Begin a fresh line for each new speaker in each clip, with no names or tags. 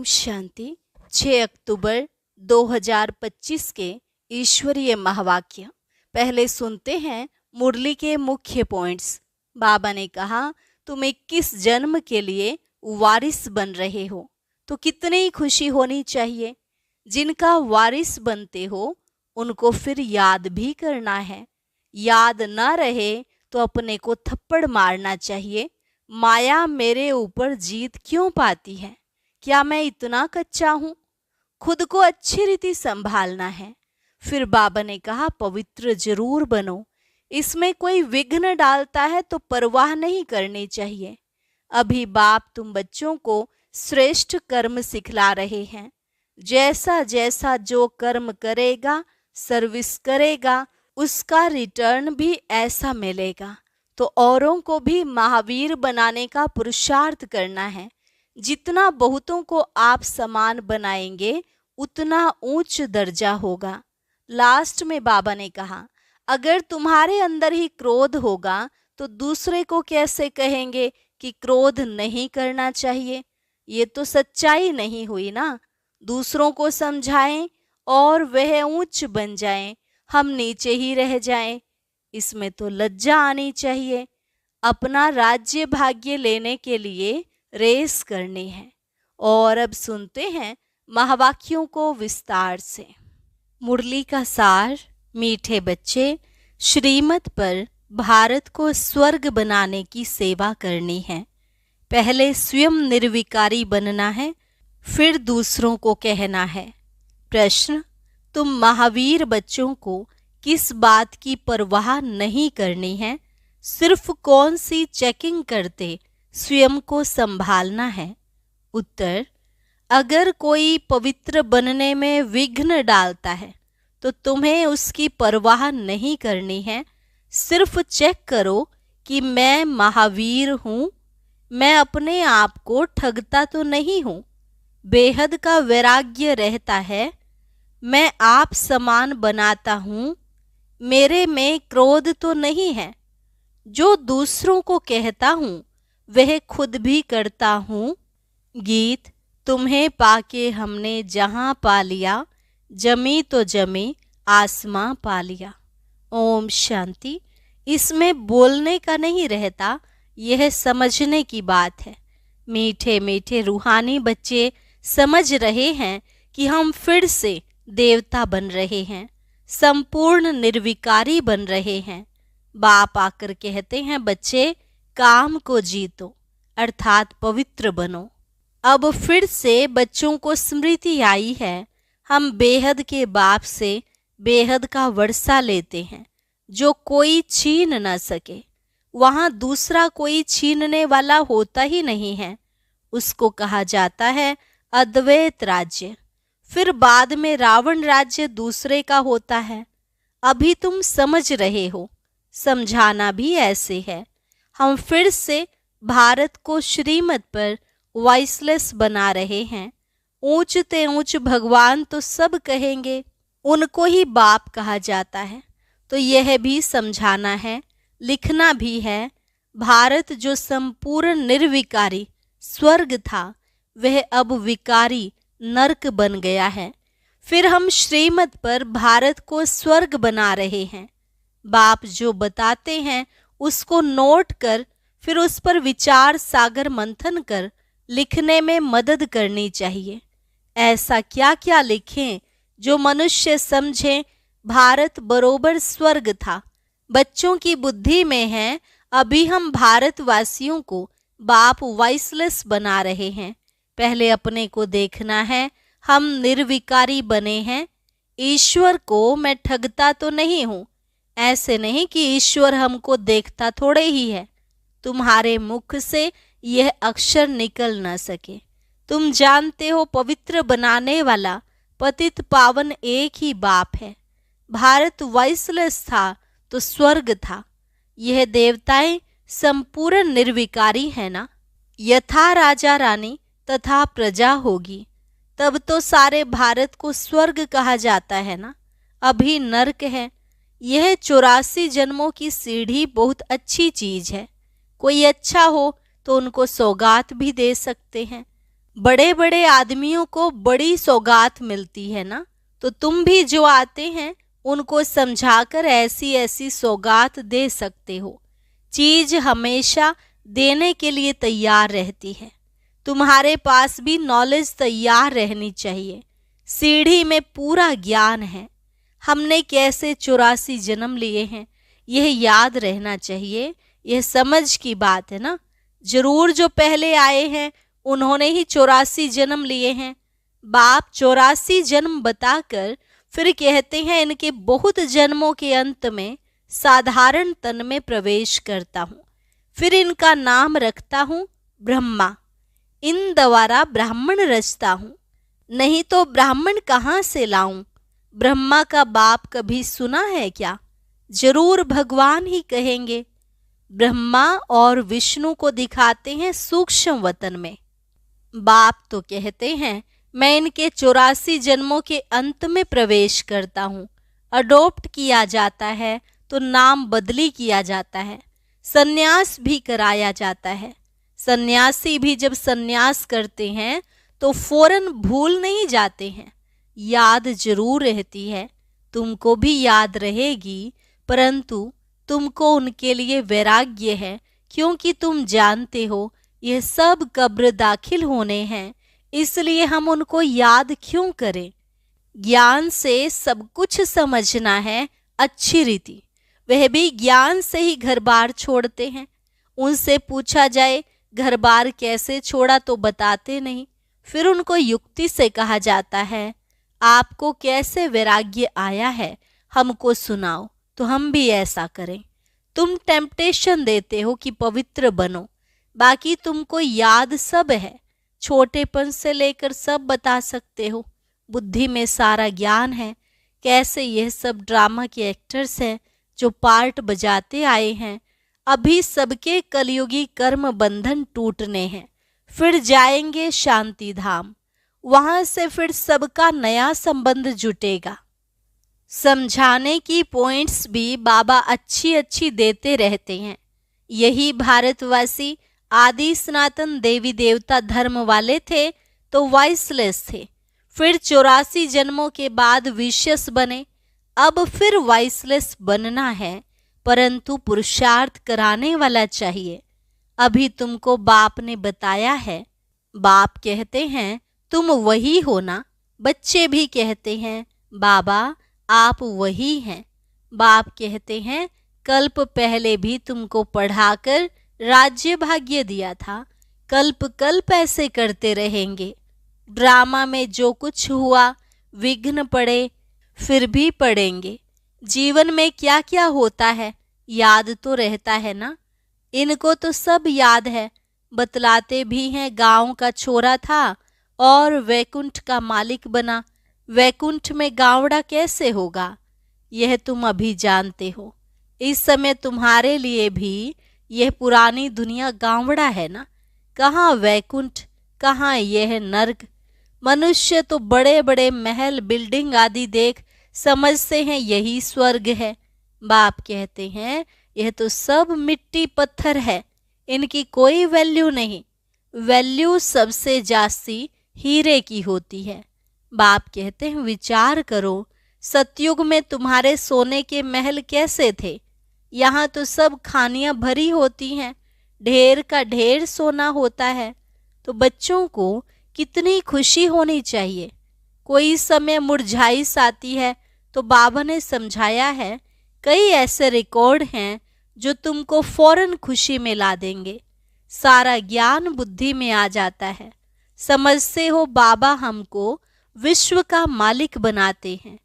ओम शांति। 6 अक्टूबर 2025 के ईश्वरीय महावाक्य। पहले सुनते हैं मुरली के मुख्य पॉइंट्स। बाबा ने कहा, तुम 21 जन्म के लिए वारिस बन रहे हो तो कितनी खुशी होनी चाहिए। जिनका वारिस बनते हो उनको फिर याद भी करना है। याद ना रहे तो अपने को थप्पड़ मारना चाहिए। माया मेरे ऊपर जीत क्यों पाती है? क्या मैं इतना कच्चा हूँ? खुद को अच्छी रीति संभालना है। फिर बाबा ने कहा, पवित्र जरूर बनो। इसमें कोई विघ्न डालता है तो परवाह नहीं करनी चाहिए। अभी बाप तुम बच्चों को श्रेष्ठ कर्म सिखला रहे हैं। जैसा जैसा जो कर्म करेगा, सर्विस करेगा, उसका रिटर्न भी ऐसा मिलेगा। तो औरों को भी महावीर बनाने का पुरुषार्थ करना है। जितना बहुतों को आप समान बनाएंगे उतना उच्च दर्जा होगा। लास्ट में बाबा ने कहा, अगर तुम्हारे अंदर ही क्रोध होगा तो दूसरे को कैसे कहेंगे कि क्रोध नहीं करना चाहिए? ये तो सच्चाई नहीं हुई ना। दूसरों को समझाएं और वह उच्च बन जाएं, हम नीचे ही रह जाएं। इसमें तो लज्जा आनी चाहिए। अपना राज्य भाग्य लेने के लिए रेस करनी है। और अब सुनते हैं महावाक्यों को विस्तार से। मुरली का सार। मीठे बच्चे, श्रीमत पर भारत को स्वर्ग बनाने की सेवा करनी है। पहले स्वयं निर्विकारी बनना है, फिर दूसरों को कहना है। प्रश्न, तुम महावीर बच्चों को किस बात की परवाह नहीं करनी है? सिर्फ कौन सी चेकिंग करते स्वयं को संभालना है? उत्तर, अगर कोई पवित्र बनने में विघ्न डालता है तो तुम्हें उसकी परवाह नहीं करनी है। सिर्फ चेक करो कि मैं महावीर हूँ, मैं अपने आप को ठगता तो नहीं हूँ। बेहद का वैराग्य रहता है। मैं आप समान बनाता हूँ, मेरे में क्रोध तो नहीं है। जो दूसरों को कहता हूँ वह खुद भी करता हूँ। गीत, तुम्हें पाके हमने जहाँ पा लिया, जमी तो जमी आसमां पा लिया। ओम शांति। इसमें बोलने का नहीं रहता, यह समझने की बात है। मीठे मीठे रूहानी बच्चे समझ रहे हैं कि हम फिर से देवता बन रहे हैं, संपूर्ण निर्विकारी बन रहे हैं। बाप आकर कहते हैं, बच्चे काम को जीतो अर्थात पवित्र बनो। अब फिर से बच्चों को स्मृति आई है, हम बेहद के बाप से बेहद का वर्षा लेते हैं जो कोई छीन न सके। वहाँ दूसरा कोई छीनने वाला होता ही नहीं है। उसको कहा जाता है अद्वैत राज्य। फिर बाद में रावण राज्य दूसरे का होता है। अभी तुम समझ रहे हो, समझाना भी ऐसे है। हम फिर से भारत को श्रीमत पर वॉइसलेस बना रहे हैं। ऊंचते ऊंच भगवान तो सब कहेंगे, उनको ही बाप कहा जाता है। तो यह भी समझाना है, लिखना भी है। भारत जो संपूर्ण निर्विकारी स्वर्ग था, वह अब विकारी नरक बन गया है। फिर हम श्रीमत पर भारत को स्वर्ग बना रहे हैं। बाप जो बताते हैं उसको नोट कर, फिर उस पर विचार सागर मंथन कर लिखने में मदद करनी चाहिए। ऐसा क्या क्या लिखें जो मनुष्य समझे भारत बरोबर स्वर्ग था। बच्चों की बुद्धि में है, अभी हम भारतवासियों को बाप वॉइसलेस बना रहे हैं। पहले अपने को देखना है, हम निर्विकारी बने हैं। ईश्वर को मैं ठगता तो नहीं हूँ। ऐसे नहीं कि ईश्वर हमको देखता थोड़े ही है। तुम्हारे मुख से यह अक्षर निकल न सके। तुम जानते हो पवित्र बनाने वाला पतित पावन एक ही बाप है। भारत वॉइसलेस था तो स्वर्ग था। यह देवताएं संपूर्ण निर्विकारी है ना। यथा राजा रानी तथा प्रजा होगी, तब तो सारे भारत को स्वर्ग कहा जाता है ना। अभी नरक है। यह 84 जन्मों की सीढ़ी बहुत अच्छी चीज है। कोई अच्छा हो तो उनको सौगात भी दे सकते हैं। बड़े बड़े आदमियों को बड़ी सौगात मिलती है ना, तो तुम भी जो आते हैं उनको समझाकर ऐसी ऐसी सौगात दे सकते हो। चीज हमेशा देने के लिए तैयार रहती है। तुम्हारे पास भी नॉलेज तैयार रहनी चाहिए। सीढ़ी में पूरा ज्ञान है। हमने कैसे 84 जन्म लिए हैं यह याद रहना चाहिए। यह समझ की बात है ना। जरूर जो पहले आए हैं उन्होंने ही 84 जन्म लिए हैं। बाप 84 जन्म बताकर फिर कहते हैं इनके बहुत जन्मों के अंत में साधारण तन में प्रवेश करता हूँ, फिर इनका नाम रखता हूँ ब्रह्मा। इन द्वारा ब्राह्मण रचता हूँ, नहीं तो ब्राह्मण कहाँ से लाऊं। ब्रह्मा का बाप कभी सुना है क्या? जरूर भगवान ही कहेंगे। ब्रह्मा और विष्णु को दिखाते हैं सूक्ष्म वतन में। बाप तो कहते हैं मैं इनके 84 जन्मों के अंत में प्रवेश करता हूँ। अडॉप्ट किया जाता है तो नाम बदली किया जाता है, सन्यास भी कराया जाता है। सन्यासी भी जब सन्यास करते हैं तो फौरन भूल नहीं जाते हैं, याद जरूर रहती है। तुमको भी याद रहेगी, परंतु तुमको उनके लिए वैराग्य है, क्योंकि तुम जानते हो यह सब कब्र दाखिल होने हैं, इसलिए हम उनको याद क्यों करें। ज्ञान से सब कुछ समझना है अच्छी रीति। वह भी ज्ञान से ही घर बार छोड़ते हैं। उनसे पूछा जाए घर बार कैसे छोड़ा तो बताते नहीं। फिर उनको युक्ति से कहा जाता है आपको कैसे वैराग्य आया है हमको सुनाओ, तो हम भी ऐसा करें। तुम टेम्पटेशन देते हो कि पवित्र बनो, बाकी तुमको याद सब है। छोटेपन से लेकर सब बता सकते हो। बुद्धि में सारा ज्ञान है। कैसे यह सब ड्रामा के एक्टर्स हैं जो पार्ट बजाते आए हैं। अभी सबके कलयुगी कर्म बंधन टूटने हैं, फिर जाएंगे शांति धाम। वहां से फिर सबका नया संबंध जुटेगा। समझाने की पॉइंट्स भी बाबा अच्छी अच्छी देते रहते हैं। यही भारतवासी आदि सनातन देवी देवता धर्म वाले थे तो वॉइसलेस थे, फिर 84 जन्मों के बाद विशेष बने। अब फिर वॉइसलेस बनना है, परंतु पुरुषार्थ कराने वाला चाहिए। अभी तुमको बाप ने बताया है। बाप कहते हैं तुम वही हो ना। बच्चे भी कहते हैं बाबा आप वही हैं। बाप कहते हैं कल्प पहले भी तुमको पढ़ाकर राज्य भाग्य दिया था, कल्प कल्प ऐसे करते रहेंगे। ड्रामा में जो कुछ हुआ विघ्न पड़े फिर भी पड़ेंगे। जीवन में क्या क्या होता है याद तो रहता है ना। इनको तो सब याद है। बतलाते भी हैं गांव का छोरा था और वैकुंठ का मालिक बना। वैकुंठ में गावड़ा कैसे होगा यह तुम अभी जानते हो। इस समय तुम्हारे लिए भी यह पुरानी दुनिया गावड़ा है ना। कहाँ वैकुंठ, कहाँ यह नर्क। मनुष्य तो बड़े बड़े महल बिल्डिंग आदि देख समझते हैं यही स्वर्ग है। बाप कहते हैं यह तो सब मिट्टी पत्थर है, इनकी कोई वैल्यू नहीं। वैल्यू सबसे जास्ती हीरे की होती है। बाप कहते हैं विचार करो, सतयुग में तुम्हारे सोने के महल कैसे थे। यहाँ तो सब खानियां भरी होती हैं, ढेर का ढेर सोना होता है। तो बच्चों को कितनी खुशी होनी चाहिए। कोई समय मुरझाइश आती है तो बाबा ने समझाया है कई ऐसे रिकॉर्ड हैं जो तुमको फौरन खुशी में ला देंगे। सारा ज्ञान बुद्धि में आ जाता है। समझते हो बाबा हमको विश्व का मालिक बनाते हैं,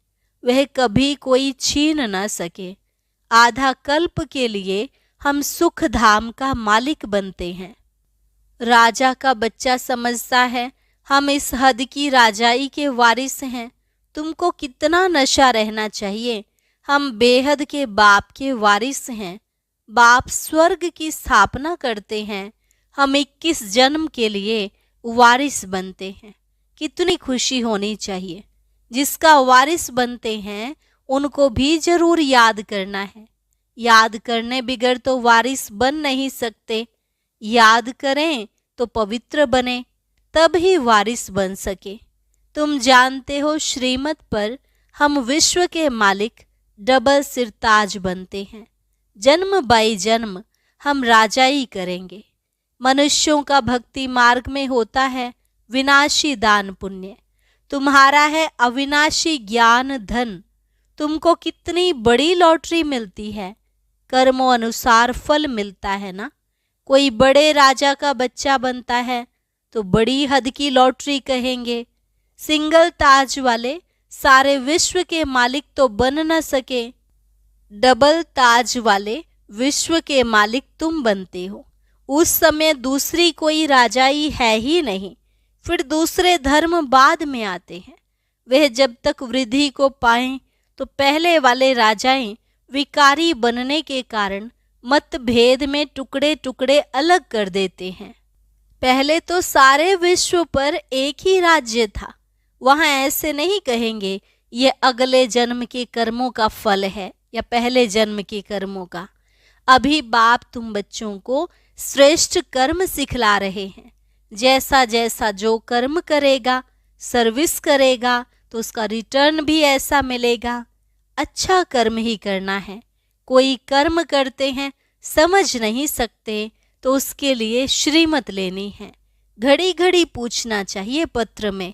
वह कभी कोई छीन न सके। आधा कल्प के लिए हम सुख धाम का मालिक बनते हैं। राजा का बच्चा समझता है हम इस हद की राजाई के वारिस हैं। तुमको कितना नशा रहना चाहिए। हम बेहद के बाप के वारिस हैं। बाप स्वर्ग की स्थापना करते हैं, हम 21 जन्म के लिए वारिस बनते हैं। कितनी खुशी होनी चाहिए। जिसका वारिस बनते हैं उनको भी जरूर याद करना है। याद करने बिगर तो वारिस बन नहीं सकते। याद करें तो पवित्र बने। तब ही वारिस बन सके। तुम जानते हो श्रीमत पर हम विश्व के मालिक डबल सिरताज बनते हैं। जन्म बाई जन्म हम राजाई करेंगे। मनुष्यों का भक्ति मार्ग में होता है विनाशी दान पुण्य, तुम्हारा है अविनाशी ज्ञान धन। तुमको कितनी बड़ी लॉटरी मिलती है, कर्मों अनुसार फल मिलता है ना। कोई बड़े राजा का बच्चा बनता है तो बड़ी हद की लॉटरी कहेंगे। सिंगल ताज वाले सारे विश्व के मालिक तो बन न सके, डबल ताज वाले विश्व के मालिक तुम बनते हो। उस समय दूसरी कोई राजाई है ही नहीं, फिर दूसरे धर्म बाद में आते हैं। वह जब तक वृद्धि को पाएं तो पहले वाले राजाएं विकारी बनने के कारण मतभेद में टुकड़े टुकड़े अलग कर देते हैं। पहले तो सारे विश्व पर एक ही राज्य था। वहां ऐसे नहीं कहेंगे ये अगले जन्म के कर्मों का फल है या पहले जन्म के कर्मों का। अभी बाप तुम बच्चों को श्रेष्ठ कर्म सिखला रहे हैं। जैसा जैसा जो कर्म करेगा, सर्विस करेगा, तो उसका रिटर्न भी ऐसा मिलेगा। अच्छा कर्म ही करना है। कोई कर्म करते हैं समझ नहीं सकते तो उसके लिए श्रीमत लेनी है। घड़ी घड़ी पूछना चाहिए पत्र में।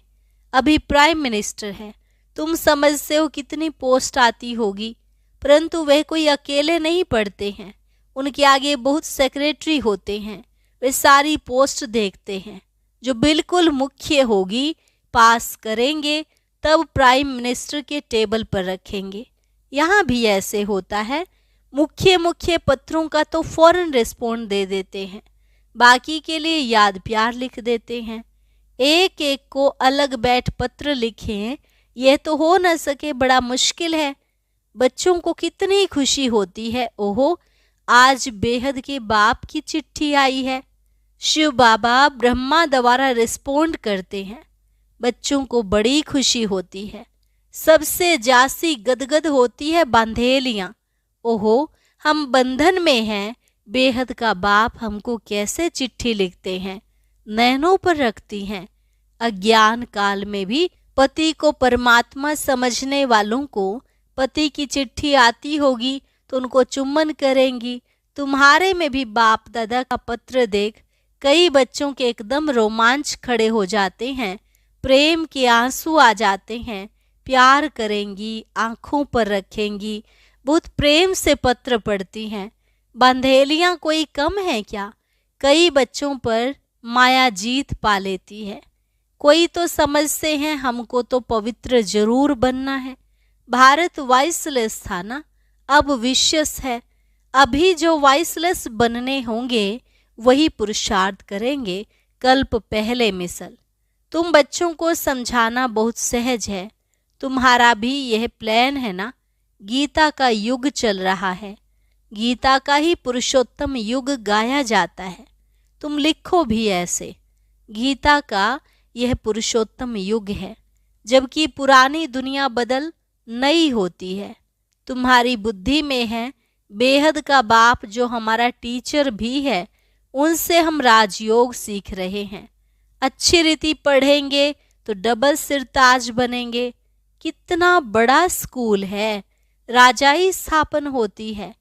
अभी प्राइम मिनिस्टर है, तुम समझते हो कितनी पोस्ट आती होगी, परंतु वह कोई अकेले नहीं पढ़ते हैं। उनके आगे बहुत सेक्रेटरी होते हैं। वे सारी पोस्ट देखते हैं। जो बिल्कुल मुख्य होगी पास करेंगे तब प्राइम मिनिस्टर के टेबल पर रखेंगे। यहाँ भी ऐसे होता है। मुख्य मुख्य पत्रों का तो फौरन रिस्पॉन्ड दे देते हैं, बाकी के लिए याद प्यार लिख देते हैं। एक एक को अलग बैठ पत्र लिखें, यह तो हो न सके, बड़ा मुश्किल है। बच्चों को कितनी खुशी होती है, ओहो आज बेहद के बाप की चिट्ठी आई है। शिव बाबा ब्रह्मा द्वारा रिस्पॉन्ड करते हैं। बच्चों को बड़ी खुशी होती है। सबसे जासी गदगद होती है बांधेलियां। ओहो हम बंधन में हैं, बेहद का बाप हमको कैसे चिट्ठी लिखते हैं, नैनों पर रखती हैं। अज्ञान काल में भी पति को परमात्मा समझने वालों को पति की चिट्ठी आती होगी तो उनको चुम्बन करेंगी। तुम्हारे में भी बाप दादा का पत्र देख कई बच्चों के एकदम रोमांच खड़े हो जाते हैं, प्रेम के आंसू आ जाते हैं। प्यार करेंगी, आंखों पर रखेंगी, बहुत प्रेम से पत्र पढ़ती हैं। बंधेलियां कोई कम है क्या? कई बच्चों पर माया जीत पा लेती है। कोई तो समझते हैं हमको तो पवित्र जरूर बनना है। भारत वाइसलेस था ना, अब विशेष है। अभी जो वाइसलेस बनने होंगे वही पुरुषार्थ करेंगे कल्प पहले मिसल। तुम बच्चों को समझाना बहुत सहज है। तुम्हारा भी यह प्लान है ना। गीता का युग चल रहा है, गीता का ही पुरुषोत्तम युग गाया जाता है। तुम लिखो भी ऐसे, गीता का यह पुरुषोत्तम युग है, जबकि पुरानी दुनिया बदल नई होती है। तुम्हारी बुद्धि में है बेहद का बाप जो हमारा टीचर भी है, उनसे हम राजयोग सीख रहे हैं। अच्छी रीति पढ़ेंगे तो डबल सिरताज बनेंगे। कितना बड़ा स्कूल है, राजाई स्थापन होती है।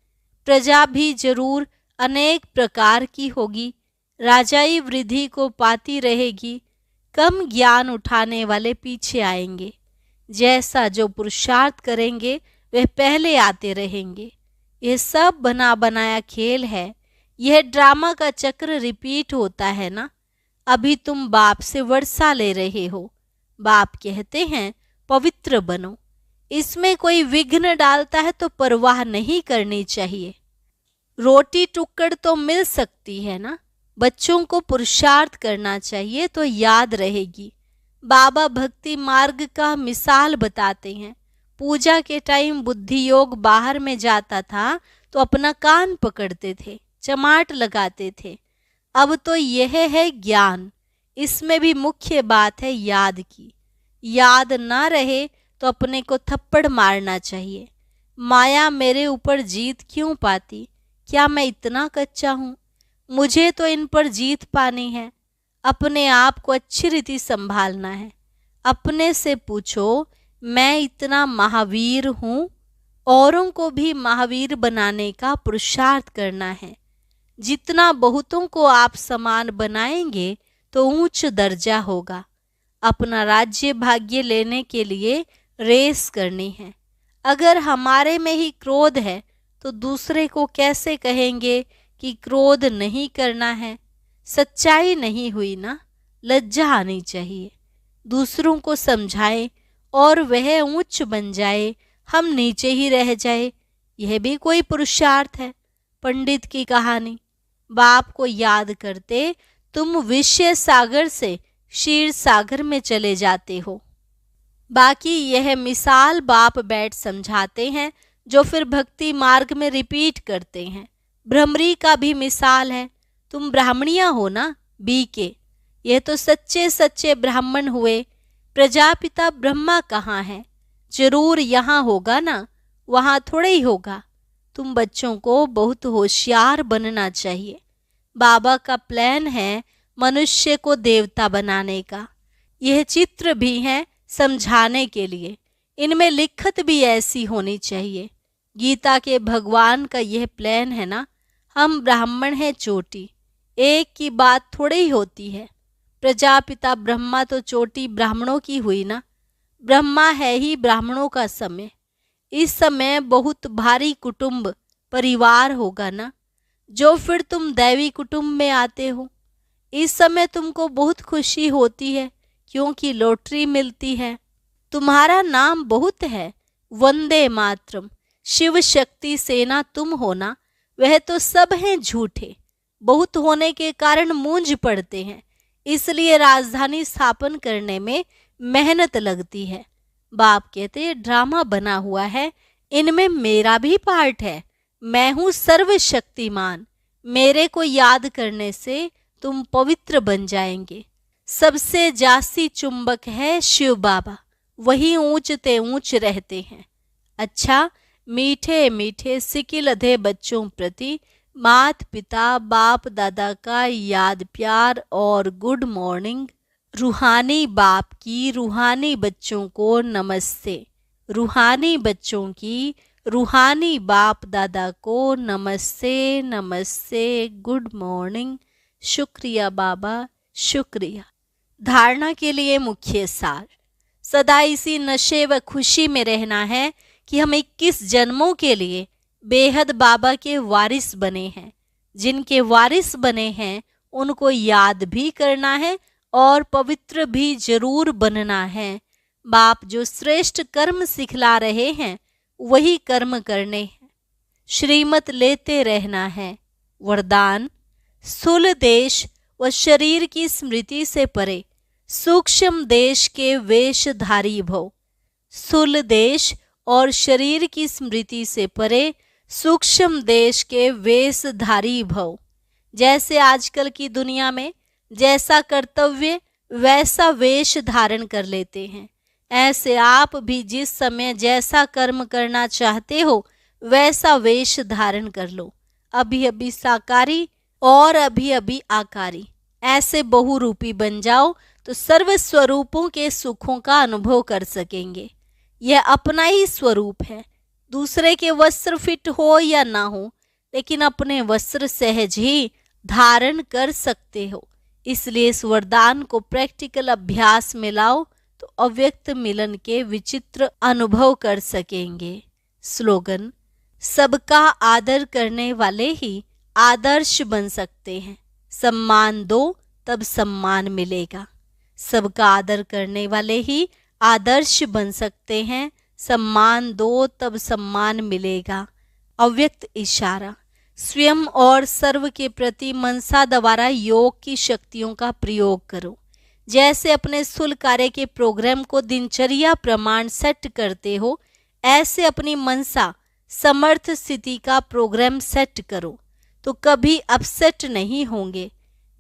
प्रजा भी जरूर अनेक प्रकार की होगी, राजाई वृद्धि को पाती रहेगी। कम ज्ञान उठाने वाले पीछे आएंगे। जैसा जो पुरुषार्थ करेंगे वह पहले आते रहेंगे। यह सब बना बनाया खेल है। यह ड्रामा का चक्र रिपीट होता है ना। अभी तुम बाप से वर्षा ले रहे हो। बाप कहते हैं पवित्र बनो। इसमें कोई विघ्न डालता है तो परवाह नहीं करनी चाहिए। रोटी टुक्कड़ तो मिल सकती है ना। बच्चों को पुरुषार्थ करना चाहिए तो याद रहेगी। बाबा भक्ति मार्ग का मिसाल बताते हैं। पूजा के टाइम बुद्धि योग बाहर में जाता था तो अपना कान पकड़ते थे, चमाट लगाते थे। अब तो यह है ज्ञान। इसमें भी मुख्य बात है याद की। याद ना रहे तो अपने को थप्पड़ मारना चाहिए। माया मेरे ऊपर जीत क्यों पाती? क्या मैं इतना कच्चा हूँ? मुझे तो इन पर जीत पानी है। अपने आप को अच्छी रीति संभालना है। अपने से पूछो, मैं इतना महावीर हूँ? औरों को भी महावीर बनाने का पुरुषार्थ करना है। जितना बहुतों को आप समान बनाएंगे तो उच्च दर्जा होगा। अपना राज्य भाग्य लेने के लिए रेस करनी है। अगर हमारे में ही क्रोध है तो दूसरे को कैसे कहेंगे कि क्रोध नहीं करना है? सच्चाई नहीं हुई ना। लज्जा आनी चाहिए। दूसरों को समझाएं और वह उच्च बन जाए, हम नीचे ही रह जाए, यह भी कोई पुरुषार्थ है। पंडित की कहानी। बाप को याद करते तुम विषय सागर से क्षीर सागर में चले जाते हो। बाकी यह मिसाल बाप बैठ समझाते हैं, जो फिर भक्ति मार्ग में रिपीट करते हैं। भ्रमरी का भी मिसाल है। तुम ब्राह्मणियां हो ना, बी के। यह तो सच्चे सच्चे ब्राह्मण हुए। प्रजापिता ब्रह्मा कहाँ है? जरूर यहाँ होगा ना, वहाँ थोड़े ही होगा। तुम बच्चों को बहुत होशियार बनना चाहिए। बाबा का प्लान है मनुष्य को देवता बनाने का। यह चित्र भी हैं समझाने के लिए। इनमें लिखत भी ऐसी होनी चाहिए। गीता के भगवान का यह प्लान है ना। हम ब्राह्मण हैं चोटी, एक की बात थोड़ी ही होती है। प्रजापिता ब्रह्मा तो चोटी ब्राह्मणों की हुई ना। ब्रह्मा है ही ब्राह्मणों का समय। इस समय बहुत भारी कुटुंब परिवार होगा ना, जो फिर तुम दैवी कुटुंब में आते हो। इस समय तुमको बहुत खुशी होती है क्योंकि लॉटरी मिलती है। तुम्हारा नाम बहुत है, वंदे मातरम, शिव शक्ति सेना तुम हो ना। वह तो सब हैं झूठे। बहुत होने के कारण मूंज पड़ते हैं, इसलिए राजधानी स्थापन करने में मेहनत लगती है। बाप कहते ये ड्रामा बना हुआ है, इनमें मेरा भी पार्ट है। मैं हूँ सर्वशक्तिमान। मेरे को याद करने से तुम पवित्र बन जाएंगे। सबसे जास्ती चुंबक है शिव बाबा, वही ऊंचते ऊंच रहते हैं। अच्छा, मीठे मीठे सिकिल अधे बच्चों प्रति मात पिता बाप दादा का याद प्यार और गुड मॉर्निंग। रूहानी बाप की रूहानी बच्चों को नमस्ते। रूहानी बच्चों की रूहानी बाप दादा को नमस्ते नमस्ते, गुड मॉर्निंग। शुक्रिया बाबा, शुक्रिया। धारणा के लिए मुख्य सार। सदा इसी नशे व खुशी में रहना है कि हम 21 जन्मों के लिए बेहद बाबा के वारिस बने हैं। जिनके वारिस बने हैं उनको याद भी करना है और पवित्र भी जरूर बनना है। बाप जो श्रेष्ठ कर्म सिखला रहे हैं वही कर्म करने हैं। श्रीमत लेते रहना है। वरदान। स्थूल देश व शरीर की स्मृति से परे सूक्ष्म देश के वेशधारी भव। स्थूल देश और शरीर की स्मृति से परे सूक्ष्म देश के वेशधारी भव। जैसे आजकल की दुनिया में जैसा कर्तव्य वैसा वेश धारण कर लेते हैं, ऐसे आप भी जिस समय जैसा कर्म करना चाहते हो वैसा वेश धारण कर लो। अभी अभी साकारी और अभी अभी आकारी, ऐसे बहुरूपी बन जाओ तो सर्व स्वरूपों के सुखों का अनुभव कर सकेंगे। यह अपना ही स्वरूप है। दूसरे के वस्त्र फिट हो या ना हो, लेकिन अपने वस्त्र सहज ही धारण कर सकते हो। इसलिए इस वरदान को प्रैक्टिकल अभ्यास में लाओ तो अव्यक्त मिलन के विचित्र अनुभव कर सकेंगे। स्लोगन। सबका आदर करने वाले ही आदर्श बन सकते हैं। सम्मान दो तब सम्मान मिलेगा। सबका आदर करने वाले ही आदर्श बन सकते हैं। सम्मान दो तब सम्मान मिलेगा। अव्यक्त इशारा। स्वयं और सर्व के प्रति मनसा द्वारा योग की शक्तियों का प्रयोग करो। जैसे अपने स्थूल कार्य के प्रोग्राम को दिनचर्या प्रमाण सेट करते हो, ऐसे अपनी मनसा समर्थ स्थिति का प्रोग्राम सेट करो तो कभी अपसेट नहीं होंगे।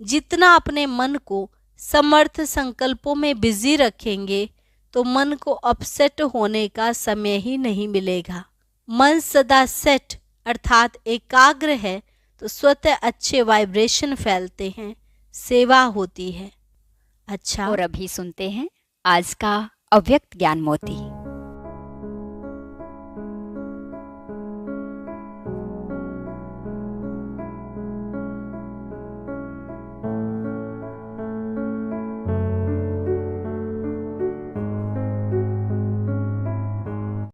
जितना अपने मन को समर्थ संकल्पों में बिजी रखेंगे तो मन को अपसेट होने का समय ही नहीं मिलेगा। मन सदा सेट अर्थात एकाग्र है तो स्वतः अच्छे वाइब्रेशन फैलते हैं, सेवा होती है। अच्छा।
और अभी सुनते हैं आज का अव्यक्त ज्ञान मोती।